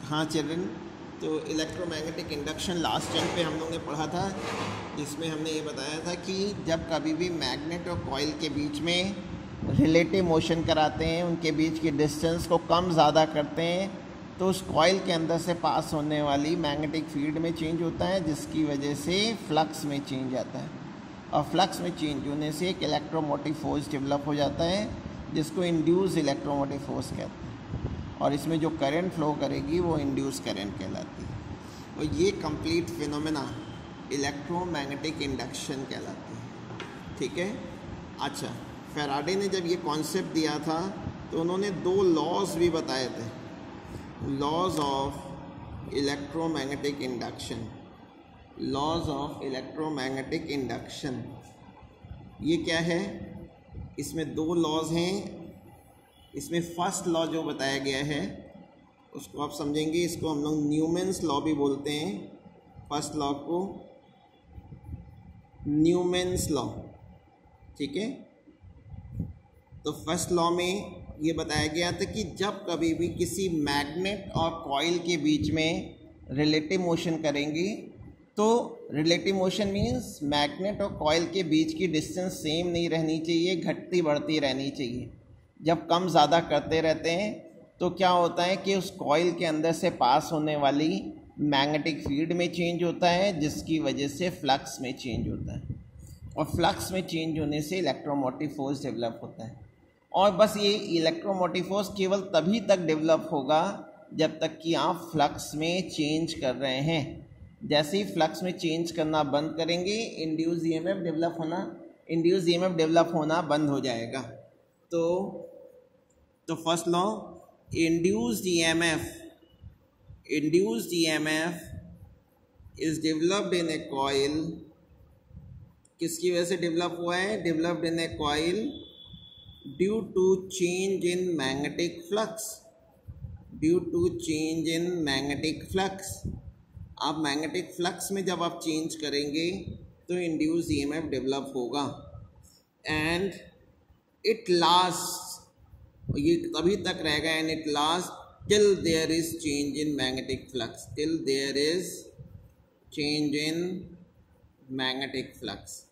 हाँ चिल्ड्रन, तो electromagnetic induction last time पे हम लोग ने पढ़ा था, जिसमें हमने ये बताया था कि जब कभी भी मैग्नेट और कॉइल के बीच में रिलेटिव मोशन कराते हैं, उनके बीच की डिस्टेंस को कम ज़्यादा करते हैं, तो उस कॉइल के अंदर से पास होने वाली मैग्नेटिक फील्ड में चेंज होता है, जिसकी वजह से फ्लक्स में चेंज आता है। और फ्लक्स में चेंज होने से एक इलेक्ट्रोमोटिव फोर्स डेवलप हो जाता है, जिसको इंड्यूस इलेक्ट्रोमोटिव फोर्स कहते हैं। और इसमें जो करंट फ्लो करेगी वो इंड्यूस करंट कहलाती है। और ये कंप्लीट फिनोमेना इलेक्ट्रोमैग्नेटिक इंडक्शन कहलाती है। ठीक है। अच्छा, फैराडे ने जब ये कॉन्सेप्ट दिया था तो उन्होंने 2 लॉज भी बताए थे, laws of electromagnetic induction. Laws of electromagnetic induction ये क्या है? इसमें 2 लॉज हैं। इसमें फर्स्ट लॉ जो बताया गया है उसको आप समझेंगे, इसको हम लोग न्यूमेंस लॉ भी बोलते हैं। फर्स्ट लॉ को न्यूमेंस लॉ। ठीक है। तो फर्स्ट लॉ में ये बताया गया था कि जब कभी भी किसी मैग्नेट और कॉइल के बीच में रिलेटिव मोशन करेंगे, तो रिलेटिव मोशन मीन्स मैग्नेट और कॉइल के बीच की डिस्टेंस सेम नहीं रहनी चाहिए, घटती बढ़ती रहनी चाहिए। जब कम ज़्यादा करते रहते हैं तो क्या होता है कि उस कॉइल के अंदर से पास होने वाली मैग्नेटिक फील्ड में चेंज होता है, जिसकी वजह से फ्लक्स में चेंज होता है। और फ्लक्स में चेंज होने से इलेक्ट्रोमोटिव फोर्स डेवलप होता है। और बस ये इलेक्ट्रोमोटिव फोर्स केवल तभी तक डेवलप होगा जब तक कि आप फ्लक्स में चेंज कर रहे हैं। जैसे ही फ्लक्स में चेंज करना बंद करेंगे, इंड्यूस ईएमएफ डेवलप होना बंद हो जाएगा। तो first law, induced EMF is developed in a coil. किसकी वजह से डेवलप हुआ है? Developed in a coil due to change in magnetic flux. Due to change in magnetic flux. आप मैग्नेटिक फ्लक्स में जब आप चेंज करेंगे तो इंड्यूस ईएमएफ डेवलप होगा। एंड इट लास्ट, ये तभी तक रहेगा, and it last till there is change in magnetic flux. Till there is change in magnetic flux.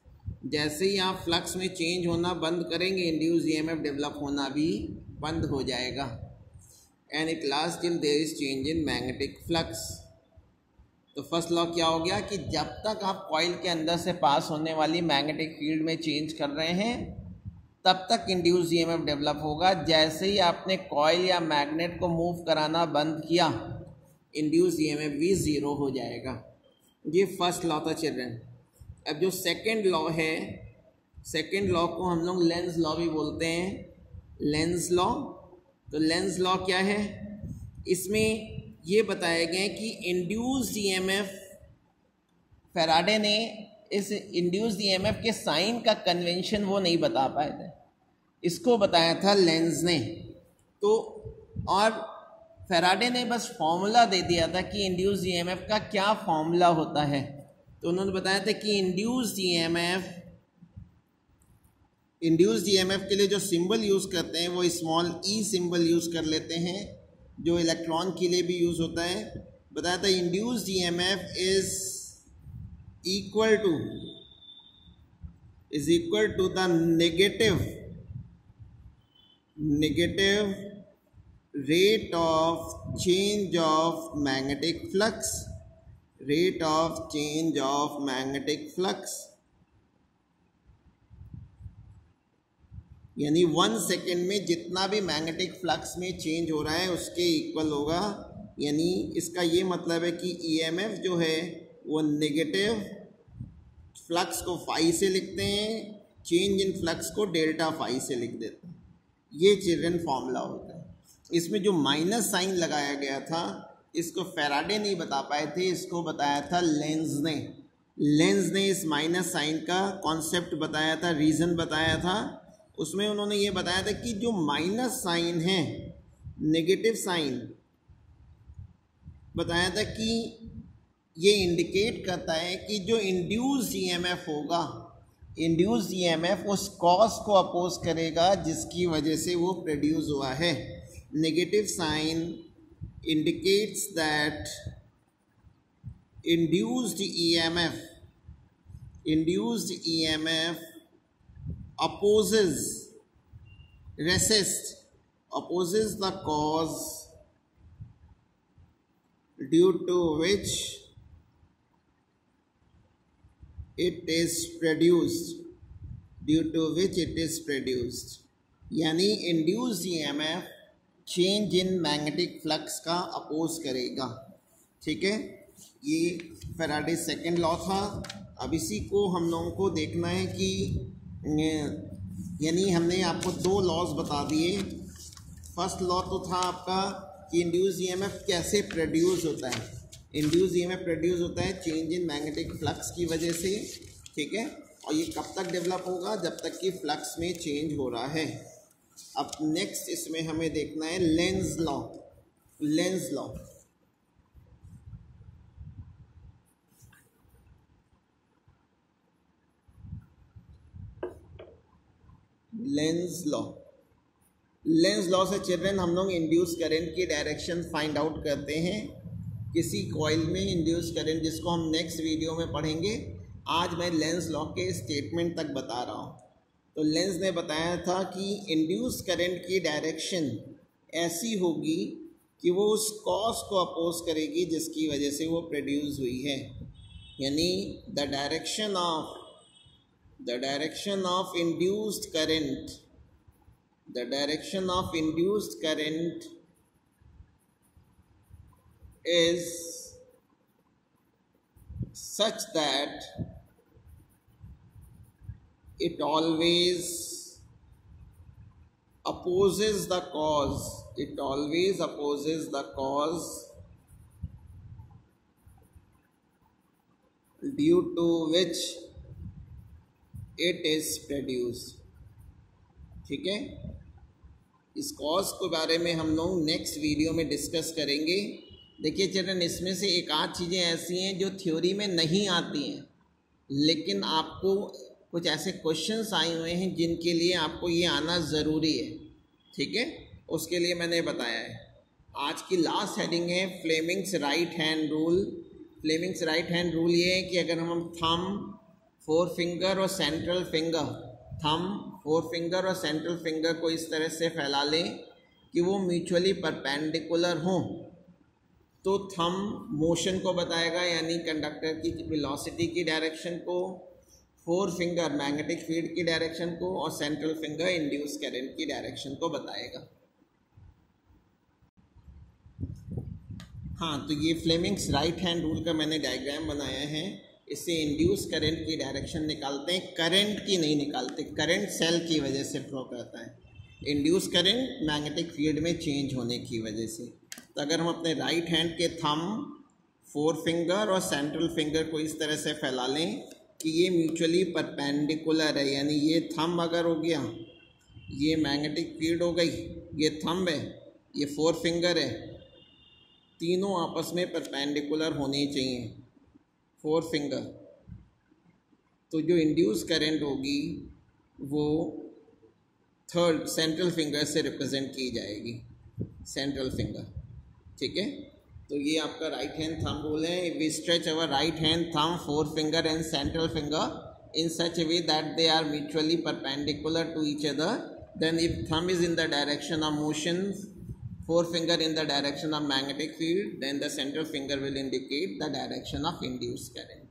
जैसे ही आप फ्लक्स में चेंज होना बंद करेंगे, इंड्यूस ईएमएफ डेवलप होना भी बंद हो जाएगा। And it last till there is change in magnetic flux. तो फर्स्ट लॉ क्या हो गया कि जब तक आप कॉइल के अंदर से पास होने वाली मैग्नेटिक फील्ड में चेंज कर रहे हैं, तब तक इंड्यूस ईएमएफ डेवलप होगा। जैसे ही आपने कॉइल या मैग्नेट को मूव कराना बंद किया, इंड्यूस ईएमएफ भी 0 हो जाएगा। ये फर्स्ट लॉ था चिल्ड्रन। अब जो सेकंड लॉ है, सेकंड लॉ को हम लोग लेंज लॉ भी बोलते हैं, लेंज लॉ। तो लेंज लॉ क्या है? इसमें ये बताया गया कि इंड्यूस्ड ईएमएफ, फैराडे ने इस इंड्यूस्ड ईएमएफ के साइन का कन्वेंशन वो नहीं बता पाए थे, इसको बताया था लेंज ने। तो और फैराडे ने बस फॉर्मूला दे दिया था कि इंड्यूस्ड ईएमएफ का क्या फॉर्मूला होता है। तो उन्होंने बताया था कि इंड्यूस्ड ईएमएफ के लिए जो सिंबल यूज़ करते हैं वो स्मॉल ई सिंबल यूज़ कर लेते हैं, जो इलेक्ट्रॉन के लिए भी यूज़ होता है। बताया था induced EMF is equal to the negative rate of change of magnetic flux. Rate of change of magnetic flux यानी 1 सेकेंड में जितना भी मैग्नेटिक फ्लक्स में चेंज हो रहा है उसके इक्वल होगा। यानी इसका ये मतलब है कि ईएमएफ जो है वो नेगेटिव फ्लक्स को फाई से लिखते हैं, चेंज इन फ्लक्स को डेल्टा फाई से लिख देते हैं। ये चिल्ड्रन फॉर्मूला होता है। इसमें जो माइनस साइन लगाया गया था, इसको फैराडे नहीं बता पाए थे, इसको बताया था लेंज ने। लेंज ने इस माइनस साइन का कॉन्सेप्ट बताया था, रीज़न बताया था। उसमें उन्होंने ये बताया था कि जो माइनस साइन है, नेगेटिव साइन, बताया था कि ये इंडिकेट करता है कि जो इंड्यूस्ड ईएमएफ होगा, इंड्यूस्ड ईएमएफ उस कॉज को अपोज करेगा जिसकी वजह से वो प्रोड्यूस हुआ है। Negative sign indicates that induced EMF opposes the cause due to which it is produced, यानी induced EMF change in magnetic flux का अपोज करेगा। ठीक है, ये फैराडे सेकंड लॉ था। अब इसी को हम लोगों को देखना है कि यानी हमने आपको दो लॉज बता दिए। फर्स्ट लॉ तो था आपका कि इंड्यूस EMF कैसे प्रोड्यूस होता है। इंड्यूस EMF प्रोड्यूस होता है चेंज इन मैग्नेटिक फ्लक्स की वजह से। ठीक है, और ये कब तक डेवलप होगा? जब तक कि फ्लक्स में चेंज हो रहा है। अब नेक्स्ट इसमें हमें देखना है लेंज लॉ। लेंज लॉ से चिल्ड्रन हम लोग इंड्यूस करंट की डायरेक्शन फाइंड आउट करते हैं किसी कॉइल में इंड्यूस करंट, जिसको हम नेक्स्ट वीडियो में पढ़ेंगे। आज मैं लेंज लॉ के स्टेटमेंट तक बता रहा हूँ। तो लेंज ने बताया था कि इंड्यूस करंट की डायरेक्शन ऐसी होगी कि वो उस कॉज को अपोज करेगी जिसकी वजह से वो प्रोड्यूस हुई है। यानी the direction of induced current is such that it always opposes the cause. Due to which it is produced. ठीक है, इस कॉज के बारे में हम लोग नेक्स्ट वीडियो में डिस्कस करेंगे। देखिए चिल्ड्रन, इसमें से एक आध चीज़ें ऐसी हैं जो थ्योरी में नहीं आती हैं, लेकिन आपको कुछ ऐसे क्वेश्चंस आए हुए हैं जिनके लिए आपको ये आना ज़रूरी है। ठीक है, उसके लिए मैंने बताया है। आज की लास्ट हेडिंग है Fleming's right hand rule. Fleming's right hand rule ये है कि अगर हम थंब, फोर फिंगर और सेंट्रल फिंगर को इस तरह से फैला लें कि वो म्यूचुअली परपेंडिकुलर हों, तो थंब मोशन को बताएगा, यानी कंडक्टर की वेलोसिटी की डायरेक्शन को, फोर फिंगर मैग्नेटिक फील्ड की डायरेक्शन को, और सेंट्रल फिंगर इंड्यूस करंट की डायरेक्शन को बताएगा। हाँ, तो ये फ्लेमिंग्स राइट हैंड रूल का मैंने डायग्राम बनाया है। इससे इंड्यूस करंट की डायरेक्शन निकालते हैं, करंट की नहीं निकालते। करंट सेल की वजह से फ्लो करता है, इंड्यूस करंट मैग्नेटिक फील्ड में चेंज होने की वजह से। तो अगर हम अपने राइट हैंड के थंब, फोर फिंगर और सेंट्रल फिंगर को इस तरह से फैला लें कि ये म्यूचुअली परपेंडिकुलर है, यानी ये थंब अगर हो गया, ये मैग्नेटिक फील्ड हो गई, ये थंब है, ये फोर फिंगर है, तीनों आपस में परपेंडिकुलर होने चाहिए, फोर फिंगर। तो जो इंड्यूस करंट होगी वो थर्ड सेंट्रल फिंगर से रिप्रेजेंट की जाएगी, सेंट्रल फिंगर। ठीक है, तो ये आपका राइट हैंड थंब रूल है। We stretch our right hand thumb, four finger and central finger in such a way that they are mutually perpendicular to each other, then if thumb is in the direction of motion, forefinger in the direction of magnetic field, then the central finger will indicate the direction of induced current.